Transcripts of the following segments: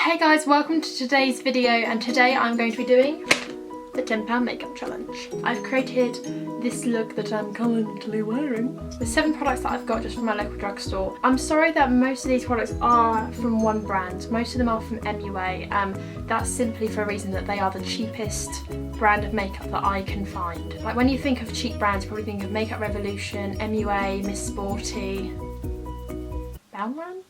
Hey guys, welcome to today's video, and today I'm going to be doing the £10 makeup challenge. I've created this look that I'm currently wearing with 7 products that I've got just from my local drugstore. I'm sorry that most of these products are from one brand. Most of them are from MUA. That's simply for a reason that they are the cheapest brand of makeup that I can find. Like when you think of cheap brands, you probably think of Makeup Revolution, MUA, Miss Sporty, Balmain.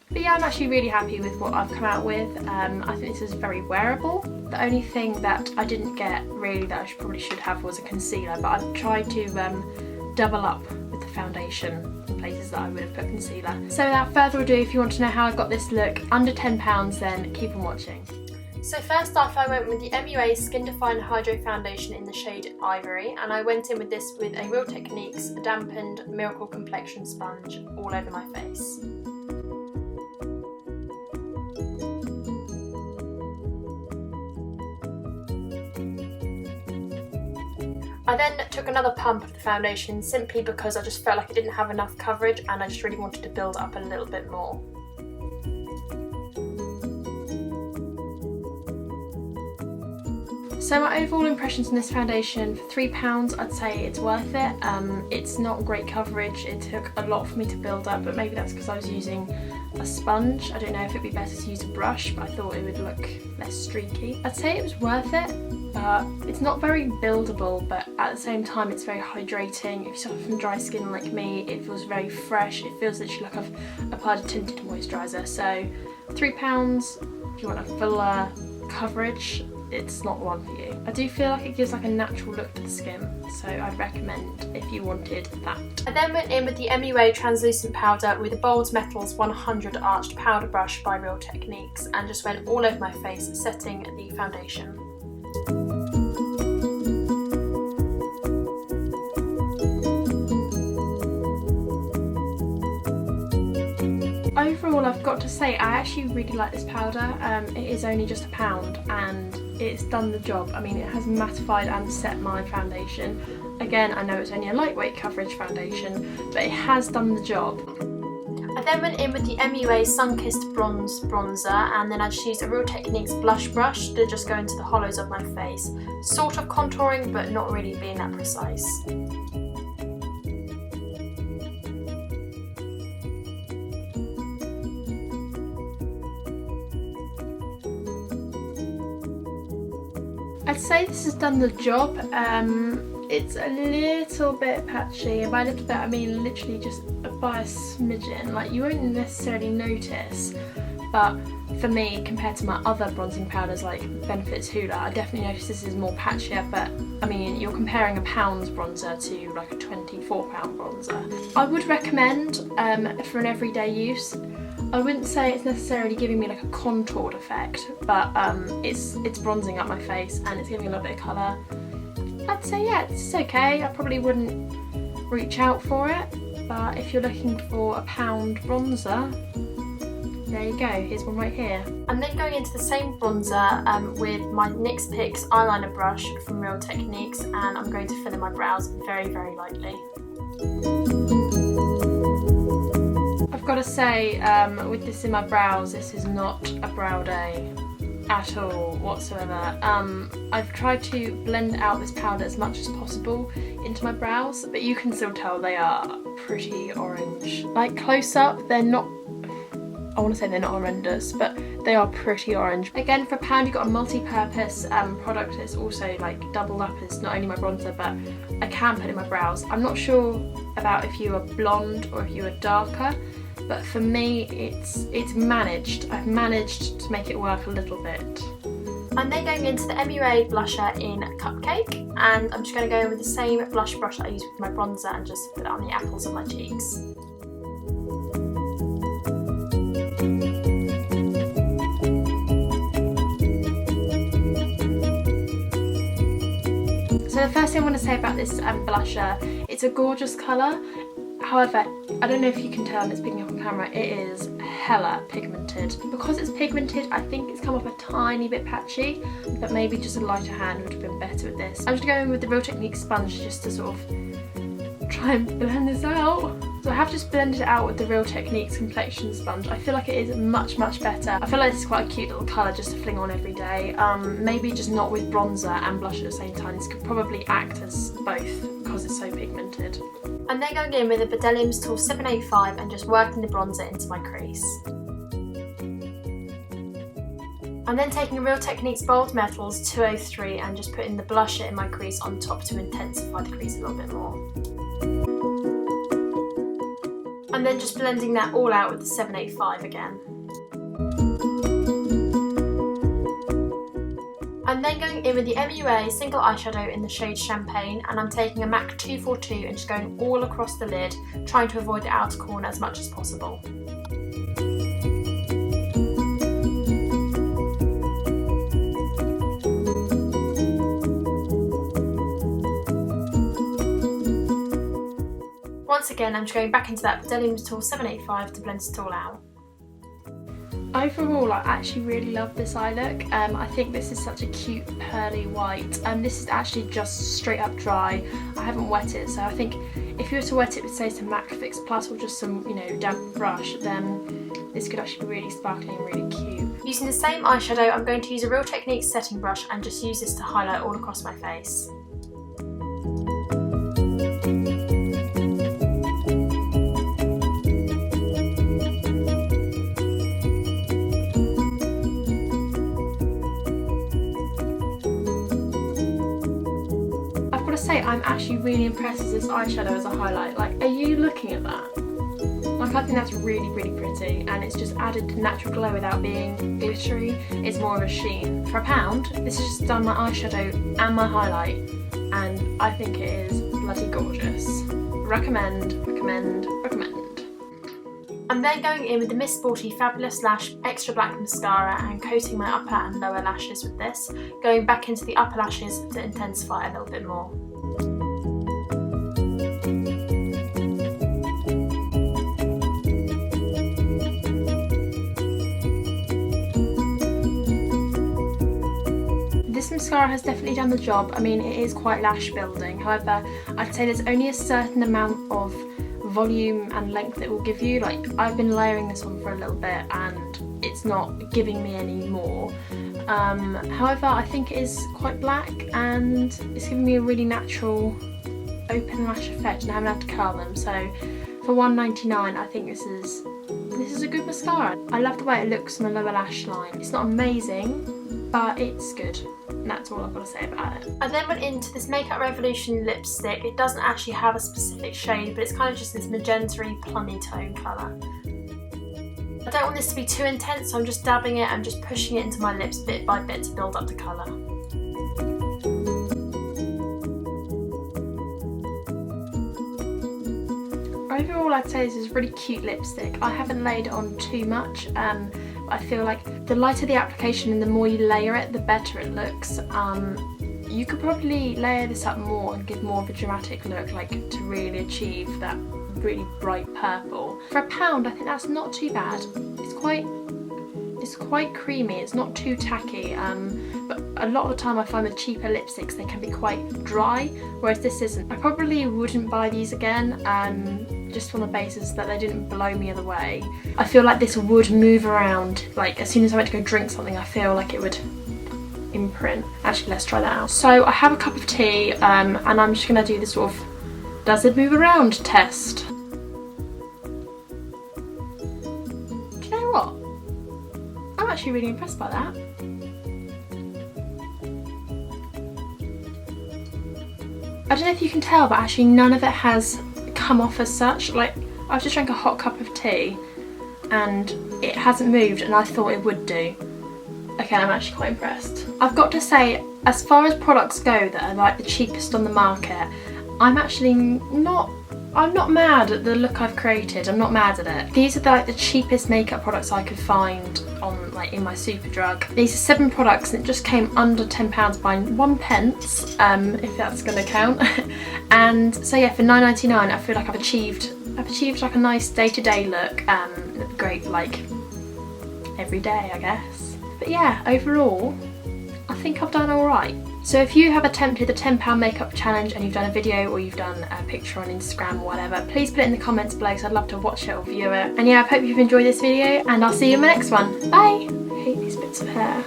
But yeah, I'm actually really happy with what I've come out with. I think this is very wearable. The only thing that I didn't get really that I probably should have was a concealer, but I've tried to double up with the foundation in places that I would have put concealer. So without further ado, if you want to know how I got this look under £10, then keep on watching. So first off, I went with the MUA Skin Define Hydro Foundation in the shade Ivory, and I went in with this with a Real Techniques dampened Miracle Complexion sponge all over my face. I then took another pump of the foundation simply because I just felt like it didn't have enough coverage and I just really wanted to build up a little bit more. So my overall impressions on this foundation, for £3 I'd say it's worth it. It's not great coverage, it took a lot for me to build up, but maybe that's because I was using a sponge. I don't know if it'd be better to use a brush, but I thought it would look less streaky. I'd say it was worth it. It's not very buildable, but at the same time it's very hydrating. If you suffer from dry skin like me, it feels very fresh. It feels literally like I've applied a tinted moisturiser. So £3, if you want a fuller coverage, it's not the one for you. I do feel like it gives like a natural look to the skin, so I'd recommend if you wanted that. I then went in with the MUA translucent powder with the Bold Metals 100 arched powder brush by Real Techniques and just went all over my face, setting the foundation. Overall, I've got to say I actually really like this powder. It is only just £1 and it's done the job. I mean, it has mattified and set my foundation. Again, I know it's only a lightweight coverage foundation, but it has done the job. I then went in with the MUA Sunkissed bronzer, and then I just used a Real Techniques blush brush to just go into the hollows of my face. Sort of contouring, but not really being that precise. I'd say this has done the job. It's a little bit patchy, and by a little bit I mean literally just by a smidgen. Like, you won't necessarily notice, but for me, compared to my other bronzing powders like Benefit's Hoola, I definitely notice this is more patchier. But I mean, you're comparing a £1 bronzer to like a £24 bronzer. I would recommend for an everyday use. I wouldn't say it's necessarily giving me like a contoured effect, but it's bronzing up my face and it's giving a little bit of colour. I'd say yeah, it's okay. I probably wouldn't reach out for it, but if you're looking for a £1 bronzer, there you go, here's one right here. I'm then going into the same bronzer with my NYX Pix eyeliner brush from Real Techniques, and I'm going to fill in my brows very, very lightly. I've got to say, with this in my brows, this is not a brow day at all whatsoever. I've tried to blend out this powder as much as possible into my brows, but you can still tell they are pretty orange. Like close up, they're not, I want to say they're not horrendous, but they are pretty orange. Again, for £1 you've got a multi-purpose product that's also like doubled up as not only my bronzer, but I can put it in my brows. I'm not sure about if you are blonde or if you are darker, but for me it's managed. I've managed to make it work a little bit. I'm then going into the MUA blusher in Cupcake, and I'm just going to go in with the same blush brush that I used with my bronzer and just put it on the apples of my cheeks. So the first thing I want to say about this blusher, it's a gorgeous colour. However, I don't know if you can tell and it's picking up on camera, it is hella pigmented. Because it's pigmented, I think it's come off a tiny bit patchy, but maybe just a lighter hand would have been better with this. I'm just going with the Real Techniques sponge just to sort of try and blend this out. So I have just blended it out with the Real Techniques complexion sponge. I feel like it is much better. I feel like this is quite a cute little colour just to fling on every day. Maybe just not with bronzer and blush at the same time. This could probably act as both because it's so pigmented. I'm then going in with the BDellium's Tool 785 and just working the bronzer into my crease. I'm then taking a Real Techniques Bold Metals 203 and just putting the blusher in my crease on top to intensify the crease a little bit more. And then just blending that all out with the 785 again. I'm then going in with the MUA single eyeshadow in the shade Champagne, and I'm taking a MAC 242 and just going all across the lid, trying to avoid the outer corner as much as possible. Once again, I'm just going back into that BDellium Tool 785 to blend it all out. Overall, I actually really love this eye look. I think this is such a cute pearly white. This is actually just straight up dry. I haven't wet it, so I think if you were to wet it with, say, some MAC Fix Plus or just some, damp brush, then this could actually be really sparkly and really cute. Using the same eyeshadow, I'm going to use a Real Techniques setting brush and just use this to highlight all across my face. Say I'm actually really impressed with this eyeshadow as a highlight. Like, are you looking at that? Like, I think that's really pretty, and it's just added natural glow without being glittery. It's more of a sheen. For £1, this has just done my eyeshadow and my highlight, and I think it is bloody gorgeous. Recommend. I'm then going in with the Miss Sporty Fabulous Lash Extra Black Mascara and coating my upper and lower lashes with this, going back into the upper lashes to intensify a little bit more. This mascara has definitely done the job. I mean, it is quite lash building. However, I'd say there's only a certain amount of volume and length it will give you. Like, I've been layering this on for a little bit and it's not giving me any more. However, I think it is quite black and it's giving me a really natural open lash effect, and I haven't had to curl them. So for £1.99, I think this is a good mascara. I love the way it looks on the lower lash line. It's not amazing, but it's good. And that's all I've got to say about it. I then went into this Makeup Revolution lipstick. It doesn't actually have a specific shade, but it's kind of just this magenta-y plummy tone colour. I don't want this to be too intense, so I'm just dabbing it and just pushing it into my lips bit by bit to build up the colour. Overall, I'd say this is a really cute lipstick. I haven't laid it on too much, but I feel like the lighter the application and the more you layer it, the better it looks. You could probably layer this up more and give more of a dramatic look, like to really achieve that really bright purple. For £1, I think that's not too bad. It's quite creamy, it's not too tacky, but a lot of the time I find with cheaper lipsticks they can be quite dry, whereas this isn't. I probably wouldn't buy these again, just on the basis that they didn't blow me the way. I feel like this would move around, like as soon as I went to go drink something I feel like it would imprint. Actually, let's try that out. So I have a cup of tea and I'm just going to do this sort of does it move around test. Do you know what? I'm actually really impressed by that. I don't know if you can tell, but actually none of it has come off as such. Like, I've just drank a hot cup of tea and it hasn't moved, and I thought it would do. Okay, I'm actually quite impressed. I've got to say, as far as products go that are like the cheapest on the market, I'm not mad at the look I've created. I'm not mad at it. These are like the cheapest makeup products I could find on in my Superdrug. These are 7 products and it just came under £10 by 1 pence, if that's gonna count. And so yeah, for £9.99 I feel like I've achieved like a nice day-to-day look. It'd be great like every day, I guess. But yeah, overall I think I've done alright. So if you have attempted the £10 makeup challenge and you've done a video or you've done a picture on Instagram or whatever, please put it in the comments below because I'd love to watch it or view it. And yeah, I hope you've enjoyed this video and I'll see you in my next one. Bye! I hate these bits of hair.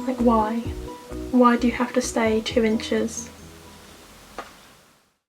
Like, why? Why do you have to stay 2 inches?